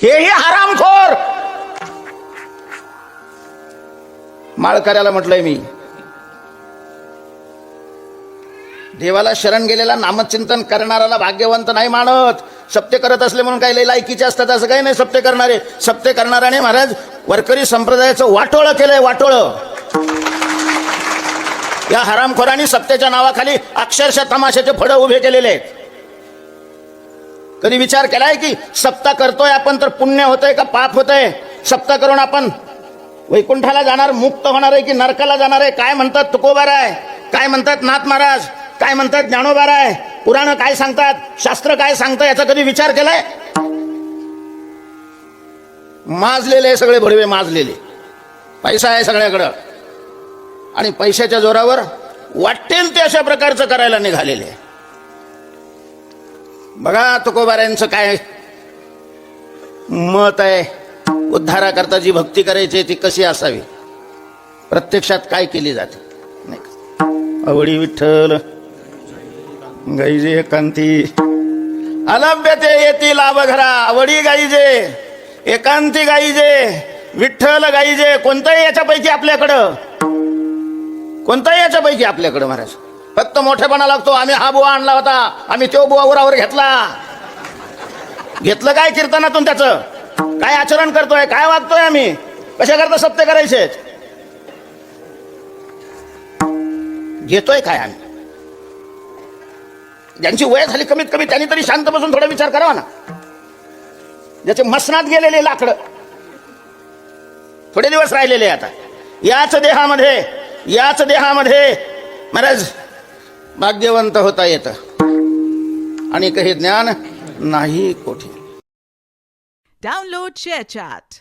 हेही हरामखोर. माळकऱ्याला म्हटलंय मी, देवाला शरण गेलेला नामचिंतन करणाऱ्याला भाग्यवंत नाही मानत. सप्ते करत असले म्हणून काही लायकीचे असतात असं काही नाही. सप्ते करणारे, सप्ते करणाऱ्याने महाराज वारकरी संप्रदायाचं वाटोळं केलंय, वाटोळं. या हरामखोरांनी सप्तेच्या नावाखाली अक्षरशः तमाशाचे फळं उभे केलेले आहेत. कधी विचार केलाय की सप्ता करतोय आपण तर पुण्य होतंय का पाप होतंय? सप्ता करून आपण वैकुंठाला जाणार, मुक्त होणार आहे की नरकाला जाणार आहे? काय म्हणतात तुकोबाराय, काय म्हणतात नाथ महाराज, काय म्हणतात ज्ञानोबाराय, पुराण काय सांगतात, शास्त्र काय सांगतं, याचा कधी विचार केलाय? माजलेले सगळे भडवे, माजलेले. पैसा आहे सगळ्याकडं आणि पैशाच्या जोरावर वाटेल ते अशा प्रकारचं करायला निघालेले. बघा तुकोबारायांचं काय मत आहे, उद्धाराकरता जी भक्ती करायची ती कशी असावी, प्रत्यक्षात काय केली जाते. आवडी विठ्ठल गाईजे एकांती अलभ्य ते येती लाभ घरा. आवडी गाईजे, एकांती गाईजे, विठ्ठल गाईजे. कोणताही याच्यापैकी आपल्याकडं, कोणताही याच्यापैकी आपल्याकडं महाराज फक्त मोठेपणा लागतो. आम्ही हा बुवा आणला होता, आम्ही तो बुवा उरावर घेतला. घेतलं काय कीर्तनातून? त्याचं काय आचरण करतोय, काय वागतोय आम्ही, कशा करता सत्य करायचे, घेतोय काय आम्ही? ज्यांची वय झाली कमीत कमी त्यांनी तरी शांत बसून थोडा विचार करावा ना. ज्याचे मसनात गेलेले लाकडं थोडे दिवस राहिलेले आता याच देहामध्ये महाराज भाग्यवंत होता येतं आणि काही ज्ञान नाही कोठे. Download ShareChat.